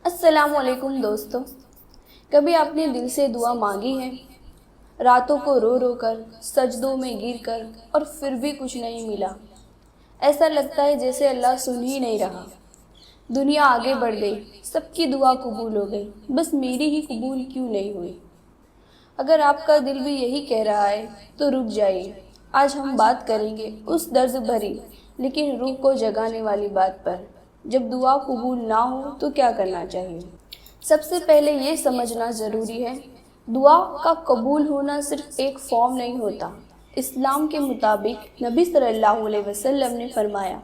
السلام علیکم دوستو، کبھی آپ نے دل سے دعا مانگی ہے؟ راتوں کو رو رو کر، سجدوں میں گر کر، اور پھر بھی کچھ نہیں ملا۔ ایسا لگتا ہے جیسے اللہ سن ہی نہیں رہا۔ دنیا آگے بڑھ گئی، سب کی دعا قبول ہو گئی، بس میری ہی قبول کیوں نہیں ہوئی؟ اگر آپ کا دل بھی یہی کہہ رہا ہے تو رک جائیے، آج ہم بات کریں گے اس درد بھری لیکن روح کو جگانے والی بات پر۔ جب دعا قبول نہ ہو تو کیا کرنا چاہیے؟ سب سے پہلے یہ سمجھنا ضروری ہے، دعا کا قبول ہونا صرف ایک فارم نہیں ہوتا۔ اسلام کے مطابق نبی صلی اللہ علیہ وسلم نے فرمایا،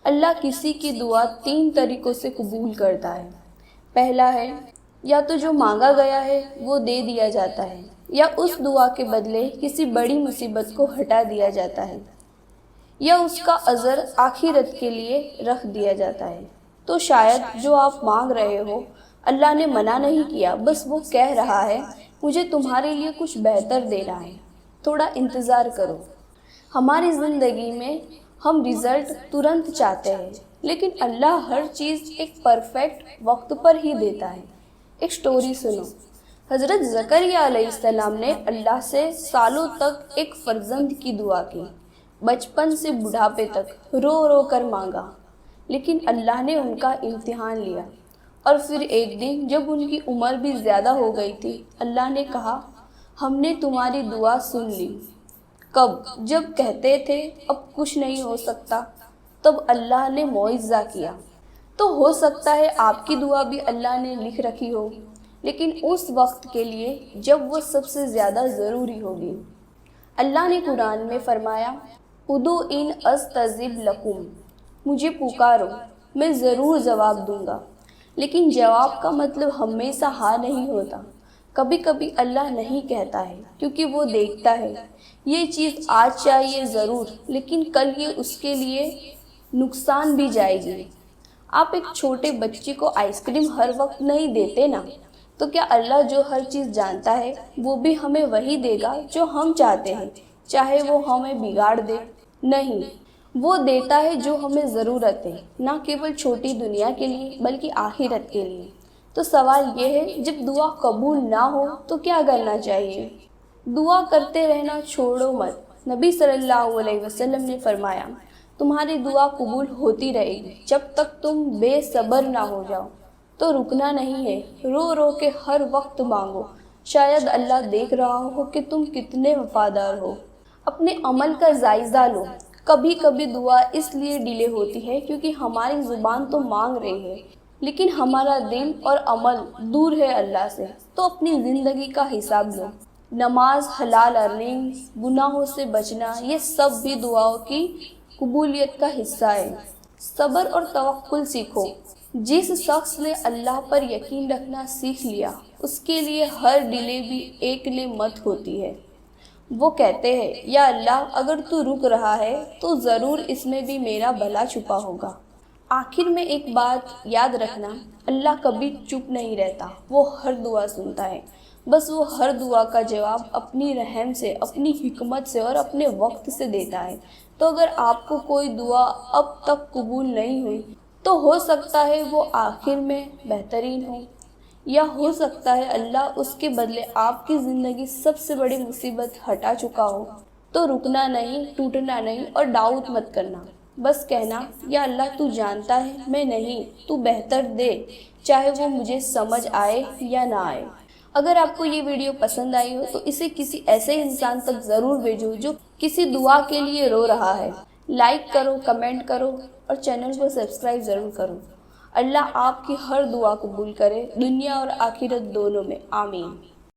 اللہ کسی کی دعا 3 طریقوں سے قبول کرتا ہے۔ پہلا ہے، یا تو جو مانگا گیا ہے وہ دے دیا جاتا ہے، یا اس دعا کے بدلے کسی بڑی مصیبت کو ہٹا دیا جاتا ہے، یا اس کا اجر آخرت کے لیے رکھ دیا جاتا ہے۔ تو شاید جو آپ مانگ رہے ہو، اللہ نے منع نہیں کیا، بس وہ کہہ رہا ہے مجھے تمہارے لیے کچھ بہتر دینا ہے، تھوڑا انتظار کرو۔ ہماری زندگی میں ہم رزلٹ ترنت چاہتے ہیں، لیکن اللہ ہر چیز ایک پرفیکٹ وقت پر ہی دیتا ہے۔ ایک سٹوری سنو۔ حضرت زکریا علیہ السلام نے اللہ سے سالوں تک ایک فرزند کی دعا کی، بچپن سے بڑھاپے تک رو رو کر مانگا، لیکن اللہ نے ان کا امتحان لیا۔ اور پھر ایک دن جب ان کی عمر بھی زیادہ ہو گئی تھی، اللہ نے کہا ہم نے تمہاری دعا سن لی۔ کب؟ جب کہتے تھے اب کچھ نہیں ہو سکتا، تب اللہ نے معجزہ کیا۔ تو ہو سکتا ہے آپ کی دعا بھی اللہ نے لکھ رکھی ہو، لیکن اس وقت کے لیے جب وہ سب سے زیادہ ضروری ہوگی۔ اللہ نے قرآن میں فرمایا، ادعونی استجب لکم، مجھے پکارو میں ضرور جواب دوں گا۔ لیکن جواب کا مطلب ہمیشہ ہاں نہیں ہوتا۔ کبھی کبھی اللہ نہیں کہتا ہے کیونکہ وہ دیکھتا ہے یہ چیز آج چاہیے ضرور، لیکن کل یہ اس کے لیے نقصان بھی جائے گی۔ آپ ایک چھوٹے بچے کو آئس کریم ہر وقت نہیں دیتے نا، تو کیا اللہ جو ہر چیز جانتا ہے وہ بھی ہمیں وہی دے گا جو ہم چاہتے ہیں، چاہے وہ ہمیں بگاڑ دے؟ نہیں، وہ دیتا ہے جو ہمیں ضرورت ہے، نہ کیول چھوٹی دنیا کے لیے بلکہ آخرت کے لیے۔ تو سوال یہ ہے، جب دعا قبول نہ ہو تو کیا کرنا چاہیے؟ دعا کرتے رہنا چھوڑو مت۔ نبی صلی اللہ علیہ وسلم نے فرمایا، تمہاری دعا قبول ہوتی رہے گی جب تک تم بے صبر نہ ہو جاؤ۔ تو رکنا نہیں ہے، رو رو کے ہر وقت مانگو، شاید اللہ دیکھ رہا ہو کہ تم کتنے وفادار ہو۔ اپنے عمل کا جائزہ لو۔ کبھی کبھی دعا اس لیے ڈیلے ہوتی ہے کیونکہ ہماری زبان تو مانگ رہی ہے، لیکن ہمارا دل اور عمل دور ہے اللہ سے۔ تو اپنی زندگی کا حساب لو۔ نماز، حلال ارننگ، گناہوں سے بچنا، یہ سب بھی دعاؤں کی قبولیت کا حصہ ہے۔ صبر اور توکل سیکھو۔ جس شخص نے اللہ پر یقین رکھنا سیکھ لیا، اس کے لیے ہر ڈیلے بھی ایک نعمت ہوتی ہے۔ وہ کہتے ہیں، یا اللہ اگر تو رک رہا ہے تو ضرور اس میں بھی میرا بھلا چھپا ہوگا۔ آخر میں ایک بات یاد رکھنا، اللہ کبھی چپ نہیں رہتا، وہ ہر دعا سنتا ہے، بس وہ ہر دعا کا جواب اپنی رحم سے، اپنی حکمت سے اور اپنے وقت سے دیتا ہے۔ تو اگر آپ کو کوئی دعا اب تک قبول نہیں ہوئی تو ہو سکتا ہے وہ آخر میں بہترین ہو، یا ہو سکتا ہے اللہ اس کے بدلے آپ کی زندگی سب سے بڑی مصیبت ہٹا چکا ہو۔ تو رکنا نہیں، ٹوٹنا نہیں اور ڈاؤٹ مت کرنا، بس کہنا، یا اللہ تو جانتا ہے میں نہیں، تو بہتر دے، چاہے وہ مجھے سمجھ آئے یا نہ آئے۔ اگر آپ کو یہ ویڈیو پسند آئی ہو تو اسے کسی ایسے انسان تک ضرور بھیجو جو کسی دعا کے لیے رو رہا ہے۔ لائک کرو، کمنٹ کرو اور چینل کو سبسکرائب ضرور کرو۔ اللہ آپ کی ہر دعا قبول کرے، دنیا اور آخرت دونوں میں، آمین۔